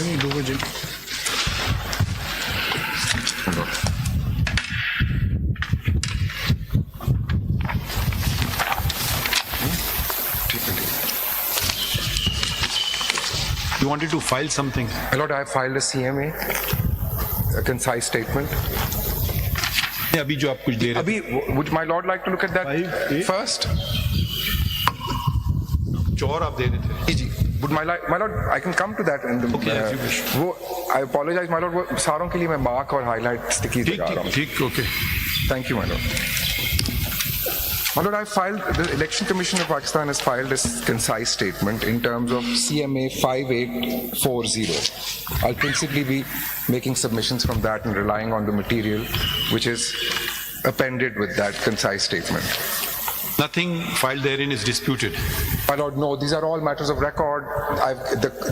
नहीं 2 बजे You wanted to file something. My Lord, I have filed a CMA, a concise statement. अभी जो आप कुछ दे रहे Abhi, would my Lord like to look at that 5A? first? जो और आप दे रहे थे. जी, would my Lord, I can come to that in the. Okay, as you wish. वो, I apologize, my Lord. वो सारों के लिए मैं mark और highlight stickies ठीक लगा रहा हूँ. ठीक okay. Thank you, my Lord. My Lord, I filed, the Election Commission of Pakistan has filed a concise statement in terms of CMA 5840. I'll principally be making submissions from that and relying on the material which is appended with that concise statement. Nothing filed therein is disputed. My Lord, no, these are all matters of record.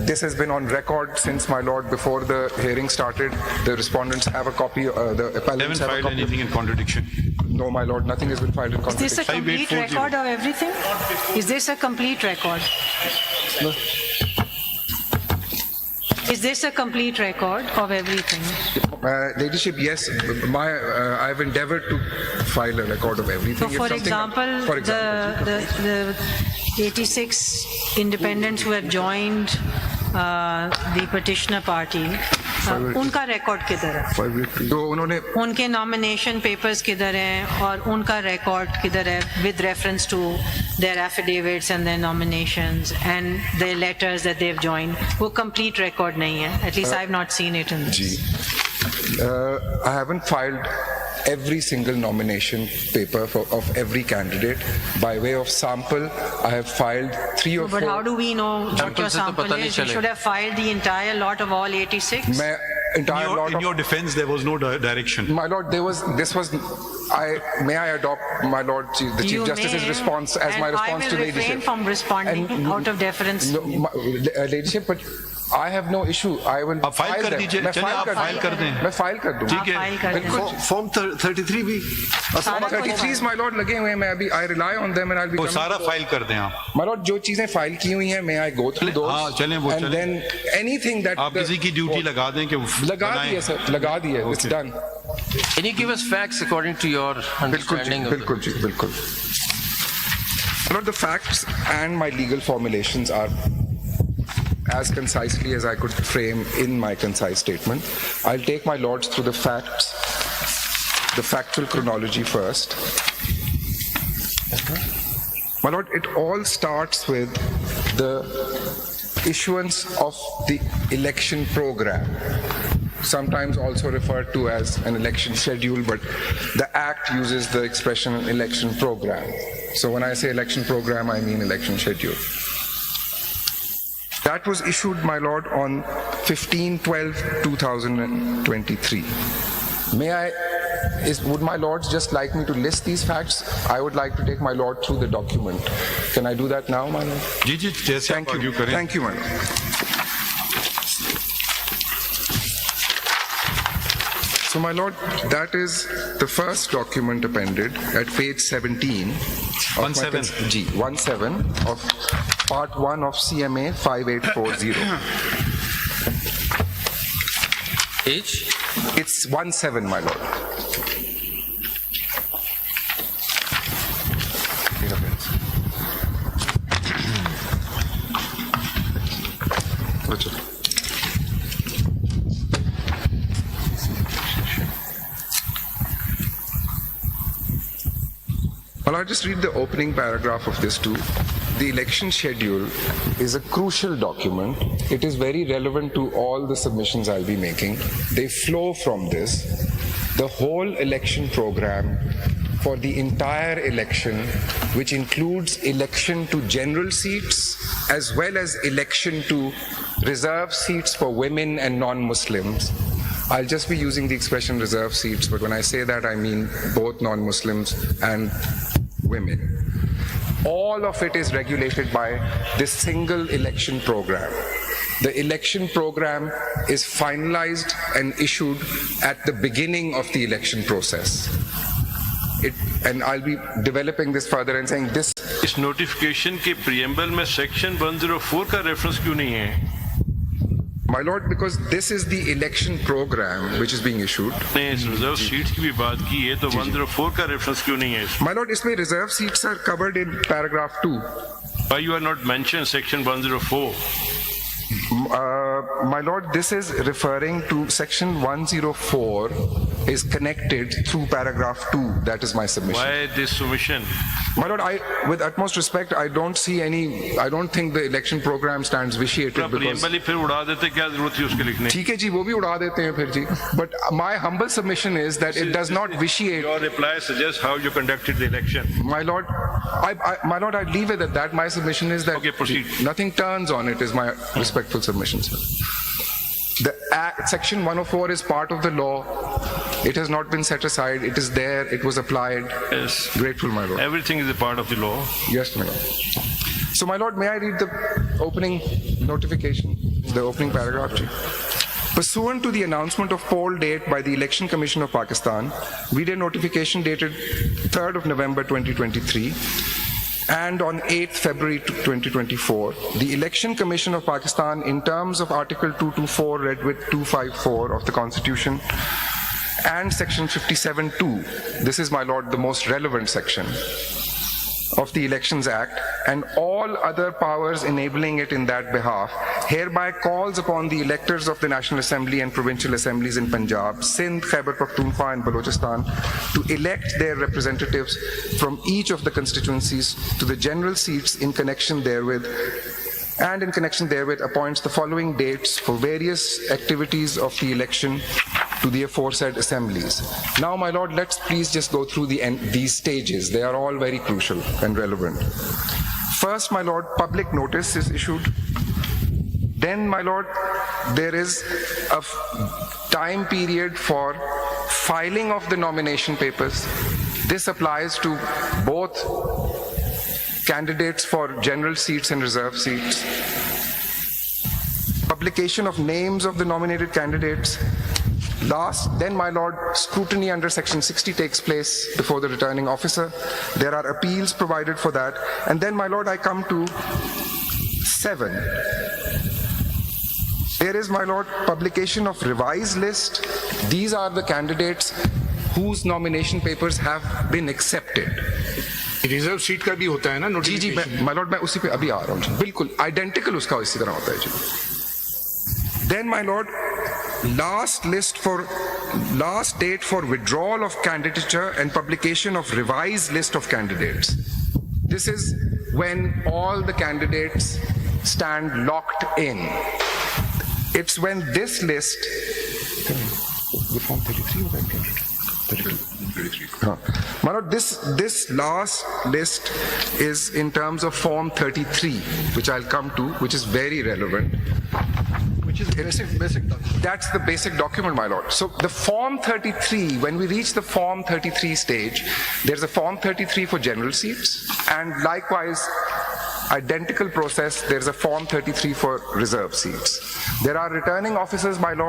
This has been on record since, my Lord, before the hearing started. The respondents have a copy, the appellants Haven't have a filed copy. anything in contradiction. No, my Lord, nothing has been filed in Is this a contradiction. complete 5840. record of everything? Is this a complete record? No. Is this a complete record of everything? Ladyship, yes, I've endeavored to file a record of everything. So If for something- example, for example, the 86 independents who have joined the petitioner party, उनका record किधर है? जो उन्होंने उनके nomination papers किधर हैं और उनका record किधर है with reference to their affidavits and their nominations and their letters that they've joined, वो complete record नहीं है. At least I've not seen it in this. Ji, I haven't filed every single nomination paper of every candidate. By way of sample, I have filed 3 or 4. But how do we know what your sample is? You should have filed the entire lot of all 86. मैं entire lot In of, your defense, there was no direction. my Lord, may I adopt, my Lord, the Chief You Justice's may, response as my response to And I will refrain Ladyship. from responding And- out of deference. No, Ladyship, but I have no issue. I will आप file कर them. दीजिए. मैं चलिए, file आप कर file दूं. कर दें. मैं फाइल कर दूं. ठीक है. फाइल कर दें. फॉर्म 33 भी सारा कुछ 33 my lord लगे हुए हैं. मैं अभी I rely on them and I'll be वो coming सारा to- फाइल कर दें आप. My lord, जो चीजें फाइल की हुई हैं, may I go through those? हाँ, चलें, वो and चलें. then anything that आप किसी की ड्यूटी लगा दें कि लगा बनाएं. दी है सर, लगा दी है. It's done. Can you give us facts according to your बिल्कुल जी, understanding of बिल्कुल जी, बिल्कुल. My lord, the facts and my legal formulations are as concisely as I could frame in my concise statement. I'll take my lords through the facts, the factual chronology first. My lord, it all starts with the issuance of the election program, sometimes also referred to as an election schedule, but the Act uses the expression election program. So when I say election program, I mean election schedule. That was issued, my lord, on 15/12/2023. Would my lords just like me to list these facts? I would like to take my lord through the document. Can I do that now, my lord? जी जी जैसे आप Thank argue you. करें. Thank you, my lord. So, my lord, that is the first document appended at page 17. of 17. G, 17 of part 1 of CMA 5840. age? It's 17, my lord. Well, I'll just read the opening paragraph of this too. The election schedule is a crucial document. It is very relevant to all the submissions I'll be making. They flow from this. The whole election program for the entire election, which includes election to general seats as well as election to reserve seats for women and non-Muslims. I'll just be using the expression reserve seats, but when I say that, I mean both non-Muslims and women. All of it is regulated by this single election program. The election program is finalized and issued at the beginning of the election process. And I'll be developing this further and saying this. इस notification के preamble में section 104 का reference क्यों नहीं है? My lord, because this is the election program which is being issued. ने इस reserve seat की भी बात की है तो 104 का रेफरेंस क्यों नहीं है इसमें? My lord, इसमें reserve seats are covered in paragraph 2. Why you are not mentioned section 104? My lord, this is referring to section 104 is connected through paragraph 2. That is my submission. Why this submission? My lord, with utmost respect, I don't think the election program stands vitiated because. Preamble ही फिर उड़ा देते, क्या जरूरत थी उसके लिखने? ठीक है जी, वो भी उड़ा देते हैं फिर जी. But my humble submission is that it does not vitiate. Your reply suggests how you conducted the election. My lord, I leave it at that. My submission is that Okay, proceed. nothing turns on it. Is my respectful submission, sir. The section 104 is part of the law. It has not been set aside. It is there. It was applied. Yes. Grateful, my lord. Everything is a part of the law. Yes, my lord. So, my lord, may I read the opening notification, the opening paragraph? Ji? Pursuant to the announcement of poll date by the Election Commission of Pakistan, video notification dated 3rd of November 2023, and on 8th February 2024, the Election Commission of Pakistan, in terms of Article 224 read with 254 of the Constitution, and Section 57(2), this is, my lord, the most relevant section of the Elections Act, and all other powers enabling it in that behalf, hereby calls upon the electors of the National Assembly and Provincial Assemblies in Punjab, Sindh, Khyber Pakhtunkhwa and Balochistan to elect their representatives from each of the constituencies to the general seats in connection therewith, and in connection therewith appoints the following dates for various activities of the election to the aforesaid assemblies. Now, my lord, let's please just go through these stages. They are all very crucial and relevant. First, my lord, public notice is issued. Then, my lord, there is a time period for filing of the nomination papers. This applies to both candidates for general seats and reserve seats. Publication of names of the nominated candidates. Then, my lord, scrutiny under section 60 takes place before the returning officer. There are appeals provided for that. And then, my lord, I come to 7. There is, my lord, publication of revised list. These are the candidates whose nomination papers have been accepted. Reserve seat का भी होता है ना जी जी, my lord, मैं उसी पे अभी आ रहा हूँ जी. बिल्कुल आइडेंटिकल उसका इसी तरह होता है जी. Then, my lord, last date for withdrawal of candidature and publication of revised list of candidates. This is when all the candidates stand locked in. It's when this list. The form 33 or 32? 33. My lord, this last list is in terms of form 33, which I'll come to, which is very relevant. Which is basic document. That's the basic document, my lord. So the form 33, when we reach the form 33 stage, there's a form 33 for general seats, and likewise, identical process, there's a form 33 for reserve seats. There are returning officers, my lord,